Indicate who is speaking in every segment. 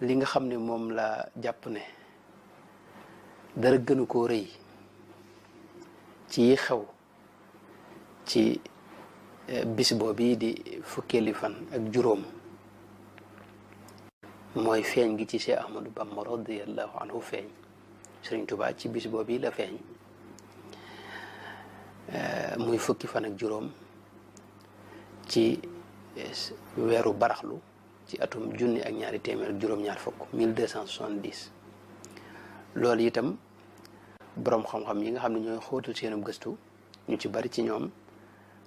Speaker 1: li nga xam ne moom la jàpp ne dara gënu koo rëy ci xew ci bis boobu di fukkeeli fan ak juróom mooy feeñ gi ci Cheikh Ahmadou Bamba radiyallahu anhu feeñ. Sëriñ Tuubaa ci bis boobu la feeñ muy fukki fan ak juróom ci weeru baraxlu ci atum junni ak ñaari téeméer ak juróom-ñaar fukk 1270. loolu itam boroom xam-xam yi nga xam ne ñooy xóotal seenum gëstu ñu ci bari ci ñoom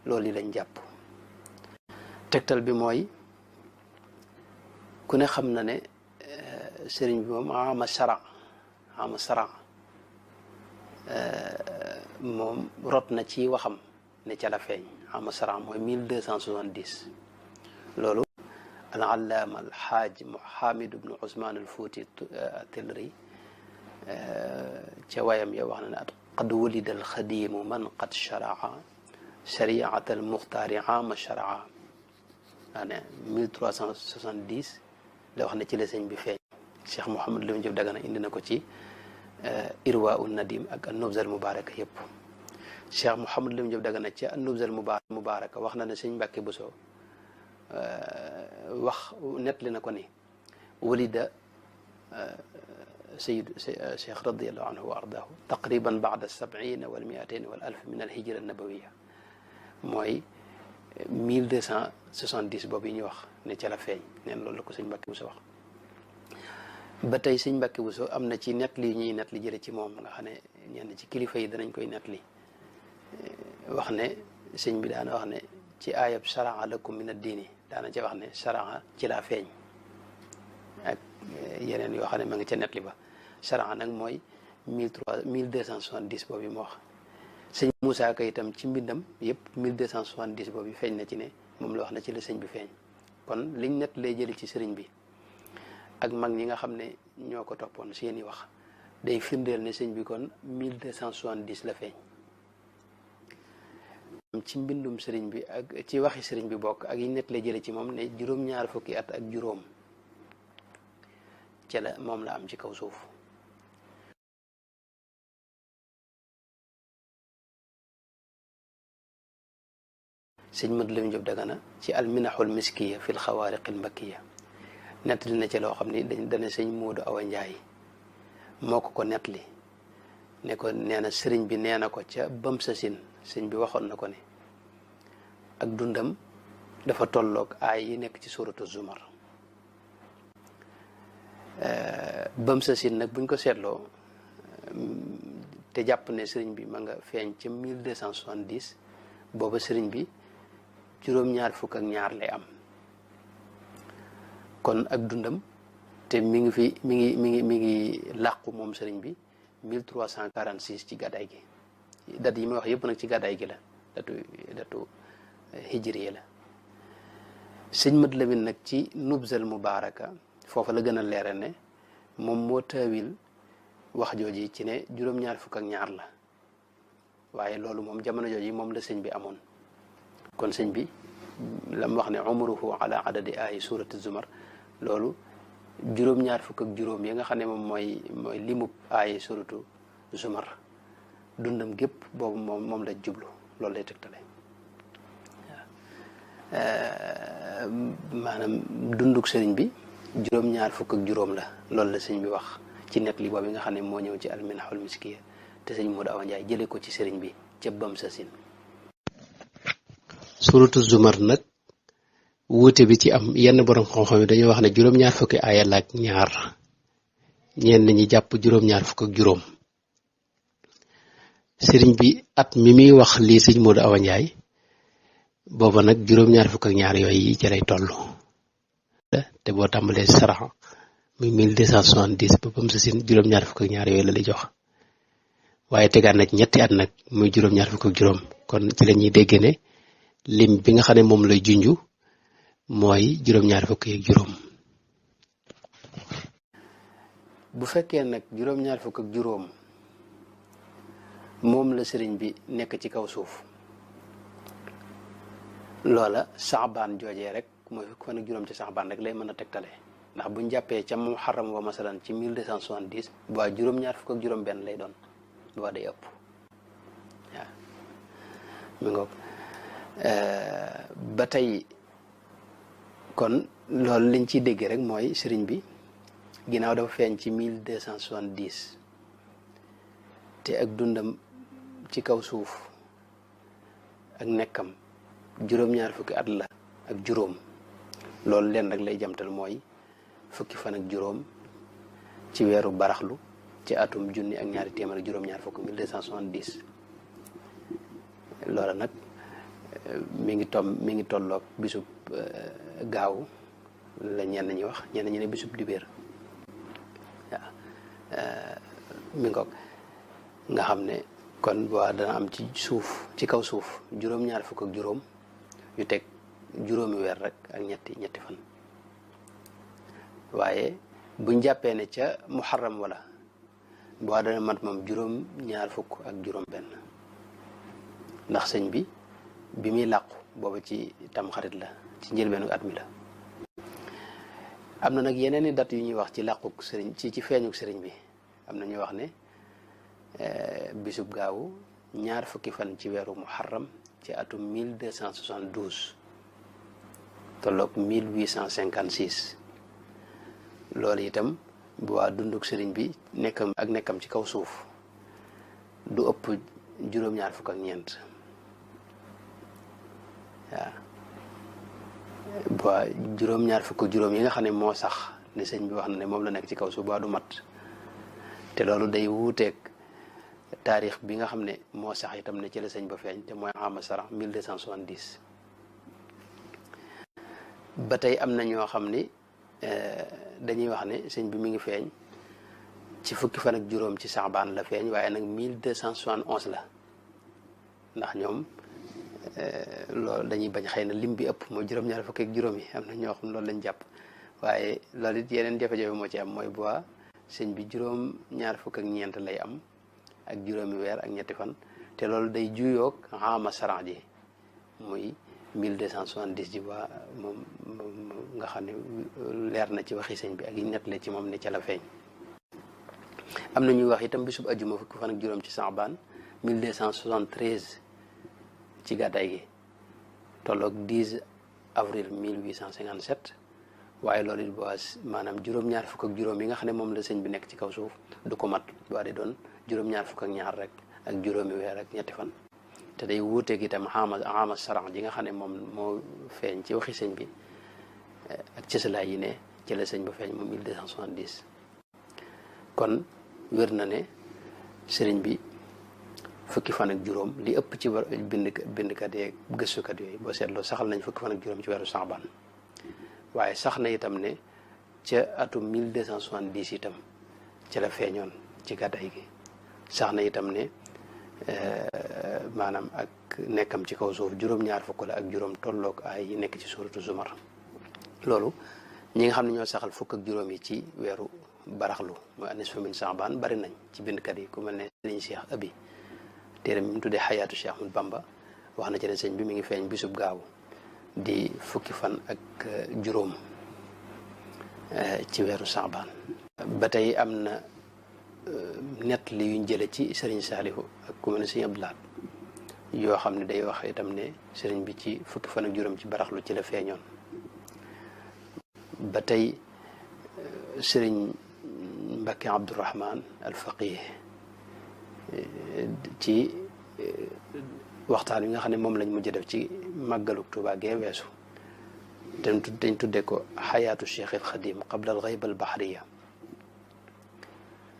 Speaker 1: loolu yi lañ jàpp. tegtal bi mooy ku ne xam na ne sëriñ bi moom ama sara moom rot na ci waxam ne ca la feeñ ama sara mooy 1270. loolu al allaama al xaaj Muhammad ibnu Usmaan al Fuuti Tilri ca wayam ya wax na ne qad wulida al xadiimu man qad sharaa shariat al muxtaari ama sharaa ne 1370 la wax ne ci la sëñ bi feeñ. Cheikh Mouhamed Lamine Diop Dagana indi na ko ci Irwa un Nadim ak an-Nubza al Mubaraka yëpp. Cheikh Mouhamed Lamine Diop Dagana ci an-Nubza al Mubaraka wax na ne sëñ Mbàkke Buso wax nettali na ko ni walida sayid cheikh radiallahu anhu wa ardaahu taqriban baada 70 wal 200 wal 1000 min al hijra nabawiya mooy 1270 boobu yi ñuy wax ne ca la feeñ neen loolu la ko sëñ Mbàkke Buso wax. ba tey sëñ Mbàkke Buso am na ci nettali ñuy nettali jële ci moom nga xam ne ñenn ci kilifa yi danañ koy nettali wax ne sëñ bi daana wax ne ci aayab sharaa lakum min ad-diini daana ca wax ne sharaa ci laa feeñ ak yeneen yoo xam ne ma ngi ca nettali ba. sharaa nag mooy 1270 boobu yi mu wax. sëñ Moussa Ka itam ci mbindam yëpp 1270 boobu feeñ na ci ne moom la wax na ci la sëñ bi feeñ. kon liñ nett lay jëli ci sëriñ bi ak mag ñi nga xam ne ñoo ko toppoon seeni wax day firndeel ne sëñ bi kon 1270 la feeñ. ci mbindum sëriñ bi ak ci waxi sëriñ bi bokk ak yi nett lay jëli ci moom ne juróom-ñaar fukki at ak juróom ca la moom la am ci kaw suuf. sëñ Mad Lamin Jóob Dagana ci alminaxul miskiya fi lxawaariqi lmakkiya nettali na ci loo xam ni dana sëñ Moodu Awa Njaay moo ko nettali ne ko nee na sëriñ bi nee na ko ca bam sa sin sëñ bi waxoon na ko ne ak dundam dafa tolloog aay yi nekk ci suuratu Zumar. bam sa sin nag buñ ko seetloo te jàpp ne sëriñ bi ma nga feeñ ca 1270 booba sëriñ bi juróom-ñaar fukk ak ñaar lay am. kon ak dundam te mi ngi làqu moom sëriñ bi 1346 ci gàddaay gi. dat yi may wax yëpp nag ci gàddaay gi la datu hijriya la. sëñ Mat Lamin nag ci Nubzal Mubaraka foofa la gën a leere ne moom moo taawil wax jooji ci ne juróom-ñaar fukk ak ñaar la waaye loolu moom jamono jooji moom la sëñ bi amoon. kon sëñ bi lam wax ne umruhu ala adadi ay surati Zumar loolu juróom-ñaar fukk ak juróom yi nga xam ne moom mooy limub ay suratu Zumar dundam gépp boobu moom la jublu loolu lay tegtale. maanaam dunduk sëriñ bi juróom-ñaar fukk ak juróom la loolu la sëñ bi wax ci net li boobu nga xam ne moo ñëw ci alminaxul miskiya te sëñ Moodu Awa Njaay jële ko ci sëriñ bi ca bam sa sin. suratu Zumar nag wuute bi ci am yenn borom xam-xam yi dañoo wax ne juróom-ñaar fukki aaya la ak ñaar ñenn ñi jàpp juróom-ñaar fukk ak juróom. sëriñ bi at mi muy wax lii sëñ Moodu Awa Njaay booba nag juróom-ñaar fukk ak ñaar yooyu yi ci lay toll te boo tàmbalee sarax muy 1270 ba bam sa sin juróom-ñaar fukk ak ñaar yooyu la lay jox waaye tegaat na ci ñetti at nag muy juróom-ñaar fukk ak juróom. kon ci la ñuy dégg ne lim bi nga xam ne moom lay junju mooy juróom-ñaar fukk ak juróom. bu fekkee nag juróom-ñaar fukk ak juróom moom la sëriñ bi nekk ci kaw suuf loola saxbaan joojee rek mooy fukk fan ak juróom ci saxbaan rek lay mën a tegtale ndax buñ jàppee ca muharram wa masalan ci 1270 bu waa juróom-ñaar fukk ak juróom-benn lay doon bu waa day ëpp waaw mi ngoog ba tey kon loolu liñ ciy dégg rek mooy sëriñ bi ginnaaw dafa feeñ ci 1270 te ak dundam ci kaw suuf ak nekkam juróom-ñaar fukki at la ak juróom loolu leen rek lay jamtal mooy fukki fan ak juróom ci weeru baraxlu ci atum junni ak ñaari téeméer ak juróom-ñaar fukk 1270 loola nag mi ngi tolloog bisub gaaw la ñenn ñi wax ñenn ñi ne bisub dibéer waaw mi ngoog nga xam ne kon waa dana am ci suuf ci kaw suuf juróom-ñaar fukk ak juróom yu teg juróomi weer rek ak ñetti fan waaye buñ jàppee ne ca muharram wala bu waa dana mat moom juróom-ñaar fukk ak juróom benn ndax sëñ bi muy làqu booba ci tamxarit la ci njëlbeenu at mi la am na nag yeneen i dat yu ñuy wax ci làquk sëriñ ci feeñuk sëriñ bi am na ñuy wax ne bisub gaawu ñaar fukki fan ci weeru muharram ci atum 1272 tolloog 1856 loolu itam bu waa dunduk sëriñ bi nekkam ci kaw suuf du ëpp juróom-ñaar fukk ak ñeent waaw bu waa juróom-ñaar fukk ak juróom yi nga xam ne moo sax ne sëñ bi wax na ne moom la nekk ci kaw suuf ba du mat te loolu day wuuteeg taarix bi nga xam ne moo sax itam ne ci la sëñ ba feeñ te mooy ama sara 1270 ba tey am na ñoo xam ni dañuy wax ne sëñ bi mi ngi feeñ ci fukki fan ak juróom ci saxbaan la feeñ waaye nag 1271 la ndax ñoom loolu dañuy bañ xëy na lim bi ëpp mooy juróom-ñaar fukki ak juróom yi am na ñoo xam loolu lañ jàpp waaye loolu it yeneen jafe-jafe moo ci am mooy bu waa sëñ bi juróom-ñaar fukk ak ñeent lay am ak juróomi weer ak ñetti fan te loolu day juyoog ama saran ji muy 1270 ji waa moom nga xam ne leer na ci waxi sëñ bi ak yi nettale ci moom ne ca la feeñ am na ñuy wax itam bisub ajuma fukki fan ak juróom ci saxbaan 1273 ci gàddaay gi tolloog 10 avril 1857 waaye loolu it boo maanaam juróom-ñaar fukk ak juróom yi nga xam ne moom la sëñ bi nekk ci kaw suuf du ko mat waa di doon juróom-ñaar fukk ak ñaar rek ak juróomi weer ak ñetti fan te day wuuteeg itam ama saran ji nga xam ne moom moo feeñ ci waxi sëñ bi ak cësalaay yi ne ci la sëñ ba feeñ moom 1270 kon wér na ne sëriñ bi fukki fan ak juróom li ëpp ci bindkat yeeg gëstukat yooyu boo seetloo saxal nañ fukki fan ak juróom ci weeru saxbaan waaye sax na itam ne ca atum 1270 itam ci la feeñoon ci gàddaay gi sax na itam ne maanaam ak nekkam ci kaw suuf juróom-ñaar fukk la ak juróom tolloog ay yi nekk ci suuratu zumar loolu ñi nga xam ne ñoo saxal fukk ak juróom yi ci weeru baraxlu mooy anisfu min saxbaan bari nañ ci bindkat yi ku mel ne sëriñ Cheikh Abi téere mi mu tuddee xayaatu Cheikh Ahmad Bamba wax na ci ne sëñ bi mi ngi feeñ bisub gaaw di fukki fan ak juróom ci weeru saxbaan ba tey am na nett li yuñ jële ci sëriñ Saalihu ak ku mel ne sëriñ Abdou Lahad yoo xam ne day wax itam ne sëriñ bi ci fukki fan ak juróom ci baraxlu ci la feeñoon ba tey sëriñ Mbàkke Abdourahman al Faqih ci waxtaan wi nga xam ne moom lañ mujj def ci màggaluk Tuubaa gee weesu dañ tudde ko xayaatu Cheikh al Xadim qabla al xayba al bahriya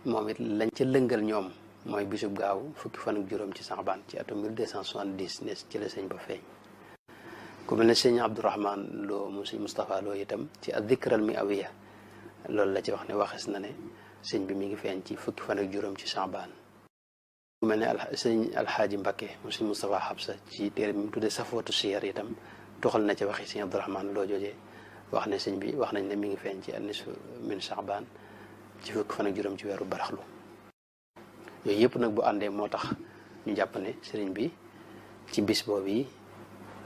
Speaker 1: moom it lañ ca lëngal ñoom mooy bisub gaaw fukki fan ak juróom ci saxbaan ci atum 1270 ne ci la sëñ ba feeñ ku mel ne sëñ Abdourahman Lo mu sëñ Moustapha Lo itam ci ad-dikr al mi'awiya loolu la ci wax ne waxes na ne sëñ bi mi ngi feeñ ci fukki fan ak juróom ci saxbaan ku mel ne sëñ Alxaaji Mbakke mu sëñ Moustapha Habsa ci téere bi mu tuddee Safwatu Siyar itam toxal na ci waxi sëñ Abdourahman Lo joojee wax ne sëñ bi wax nañ ne mi ngi feeñ ci an-nisfu min saxbaan ci fukki fan ak juróom ci weeru baraxlu yooyu yëpp nag bu àndee moo tax ñu jàpp ne sëriñ bi ci bis boobu yi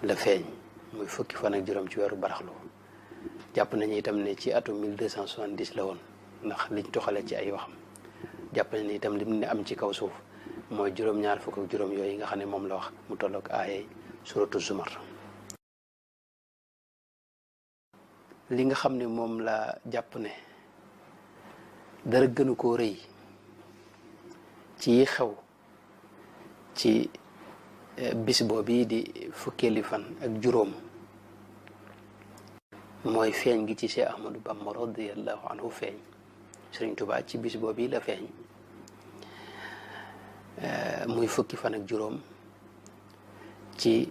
Speaker 1: la feeñ muy fukki fan ak juróom ci weeru baraxlu jàpp nañu itam ne ci atum 1270 la woon ndax liñ toxale ci ay waxam jàpp nañu itam lim ne am ci kaw suuf mooy juróom-ñaar fukk ak juróom yooyu nga xam ne moom la wax mu tolloog aayay suratu Zumar. li nga xam ne moom la jàpp ne dara gënu koo rëy ci xew ci bis boobu di fukkeeli fan ak juróom mooy feeñ gi ci Cheikh Ahmadou Bamba radiyallahu anhu feeñ. Sëriñ Tuubaa ci bis boobu la feeñ muy fukki fan ak juróom ci